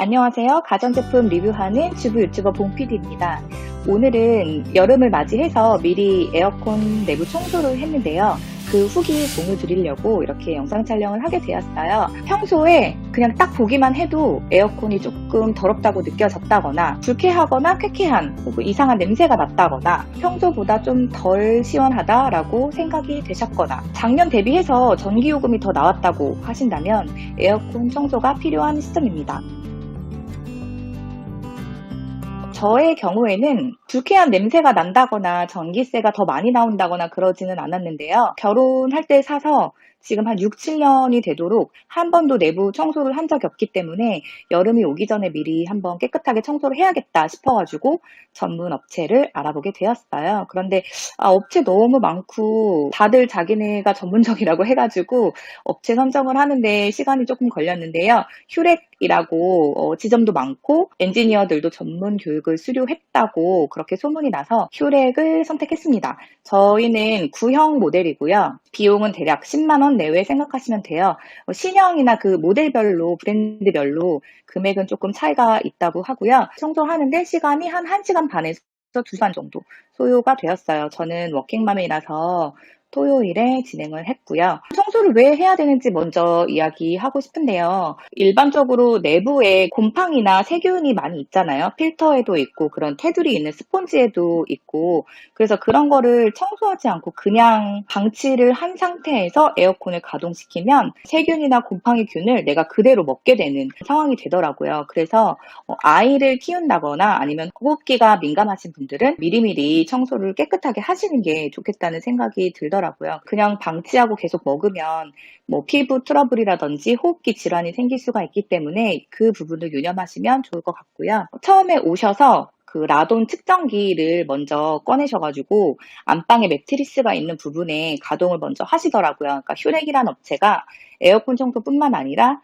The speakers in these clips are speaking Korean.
안녕하세요. 가전제품 리뷰하는 주부 유튜버 봉PD입니다. 오늘은 여름을 맞이해서 미리 에어컨 내부 청소를 했는데요. 그 후기 공유 드리려고 이렇게 영상 촬영을 하게 되었어요. 평소에 그냥 딱 보기만 해도 에어컨이 조금 더럽다고 느껴졌다거나 불쾌하거나 쾌쾌한 혹은 이상한 냄새가 났다거나 평소보다 좀 덜 시원하다라고 생각이 되셨거나 작년 대비해서 전기요금이 더 나왔다고 하신다면 에어컨 청소가 필요한 시점입니다. 저의 경우에는 불쾌한 냄새가 난다거나 전기세가 더 많이 나온다거나 그러지는 않았는데요. 결혼할 때 사서 지금 한 6, 7년이 되도록 한 번도 내부 청소를 한 적이 없기 때문에 여름이 오기 전에 미리 한번 깨끗하게 청소를 해야겠다 싶어가지고 전문 업체를 알아보게 되었어요. 그런데 업체 너무 많고 다들 자기네가 전문적이라고 해가지고 업체 선정을 하는데 시간이 조금 걸렸는데요. 휴렉이라고 지점도 많고 엔지니어들도 전문 교육을 수료했다고 그렇게 소문이 나서 휴렉을 선택했습니다. 저희는 구형 모델이고요. 비용은 대략 10만 원 내외 생각하시면 돼요. 신형이나 그 모델별로 브랜드별로 금액은 조금 차이가 있다고 하고요. 청소하는데 시간이 한 1시간 반에서 2시간 정도 소요가 되었어요. 저는 워킹맘이라서 토요일에 진행을 했고요. 청소를 왜 해야 되는지 먼저 이야기하고 싶은데요. 일반적으로 내부에 곰팡이나 세균이 많이 있잖아요. 필터에도 있고 그런 테두리 있는 스폰지에도 있고 그래서 그런 거를 청소하지 않고 그냥 방치를 한 상태에서 에어컨을 가동시키면 세균이나 곰팡이균을 내가 그대로 먹게 되는 상황이 되더라고요. 그래서 아이를 키운다거나 아니면 호흡기가 민감하신 분들은 미리미리 청소를 깨끗하게 하시는 게 좋겠다는 생각이 들더라고요. 그냥 방치하고 계속 먹으면 피부 트러블이라든지 호흡기 질환이 생길 수가 있기 때문에 그 부분을 유념하시면 좋을 것 같고요. 처음에 오셔서 그 라돈 측정기를 먼저 꺼내셔가지고 안방에 매트리스가 있는 부분에 가동을 먼저 하시더라고요. 그러니까 휴렉이라는 업체가 에어컨 청소뿐만 아니라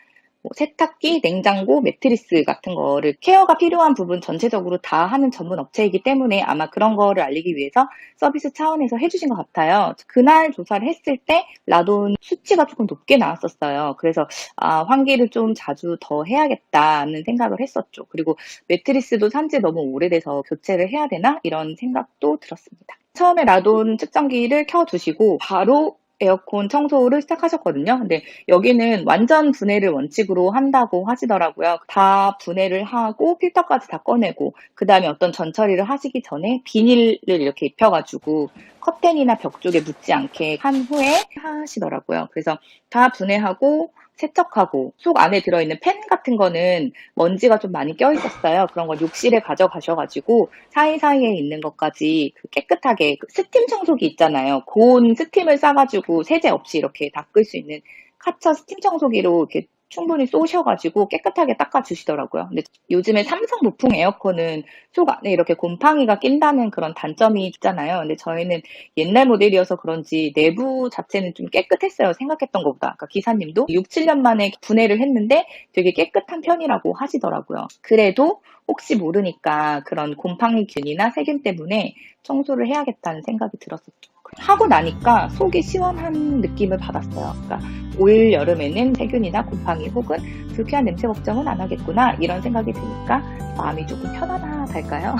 세탁기, 냉장고, 매트리스 같은 거를 케어가 필요한 부분 전체적으로 다 하는 전문 업체이기 때문에 아마 그런 거를 알리기 위해서 서비스 차원에서 해주신 것 같아요. 그날 조사를 했을 때 라돈 수치가 조금 높게 나왔었어요. 그래서 환기를 좀 자주 더 해야겠다는 생각을 했었죠. 그리고 매트리스도 산지 너무 오래돼서 교체를 해야 되나? 이런 생각도 들었습니다. 처음에 라돈 측정기를 켜두시고 바로 에어컨 청소를 시작하셨거든요. 근데 여기는 완전 분해를 원칙으로 한다고 하시더라고요. 다 분해를 하고 필터까지 다 꺼내고 그 다음에 어떤 전처리를 하시기 전에 비닐을 이렇게 입혀가지고 커튼이나 벽 쪽에 묻지 않게 한 후에 하시더라고요. 그래서 다 분해하고 세척하고 속 안에 들어있는 팬 같은 거는 먼지가 좀 많이 껴있었어요. 그런 걸 욕실에 가져가셔가지고 사이사이에 있는 것까지 깨끗하게 스팀 청소기 있잖아요. 고온 스팀을 싸가지고 세제 없이 이렇게 닦을 수 있는 카처 스팀 청소기로 이렇게 충분히 쏘셔가지고 깨끗하게 닦아주시더라고요. 근데 요즘에 삼성 노풍 에어컨은 속 안에 이렇게 곰팡이가 낀다는 그런 단점이 있잖아요. 근데 저희는 옛날 모델이어서 그런지 내부 자체는 좀 깨끗했어요. 생각했던 것보다. 그러니까 기사님도 6, 7년 만에 분해를 했는데 되게 깨끗한 편이라고 하시더라고요. 그래도 혹시 모르니까 그런 곰팡이균이나 세균 때문에 청소를 해야겠다는 생각이 들었었죠. 하고 나니까 속이 시원한 느낌을 받았어요. 그러니까 올 여름에는 세균이나 곰팡이 혹은 불쾌한 냄새 걱정은 안 하겠구나 이런 생각이 드니까 마음이 조금 편안하달까요?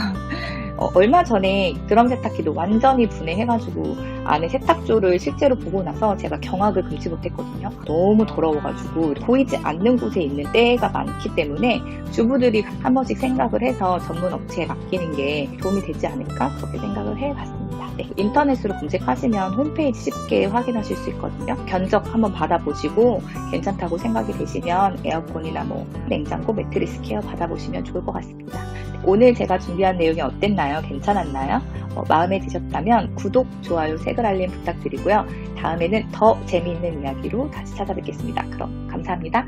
얼마 전에 드럼 세탁기도 완전히 분해해가지고 안에 세탁조를 실제로 보고 나서 제가 경악을 금치 못했거든요. 너무 더러워가지고 보이지 않는 곳에 있는 때가 많기 때문에 주부들이 한 번씩 생각을 해서 전문 업체에 맡기는 게 도움이 되지 않을까 그렇게 생각을 해봤습니다. 네, 인터넷으로 검색하시면 홈페이지 쉽게 확인하실 수 있거든요. 견적 한번 받아보시고 괜찮다고 생각이 되시면 에어컨이나 냉장고, 매트리스 케어 받아보시면 좋을 것 같습니다. 오늘 제가 준비한 내용이 어땠나요? 괜찮았나요? 마음에 드셨다면 구독, 좋아요, 색을 알림 부탁드리고요. 다음에는 더 재미있는 이야기로 다시 찾아뵙겠습니다. 그럼 감사합니다.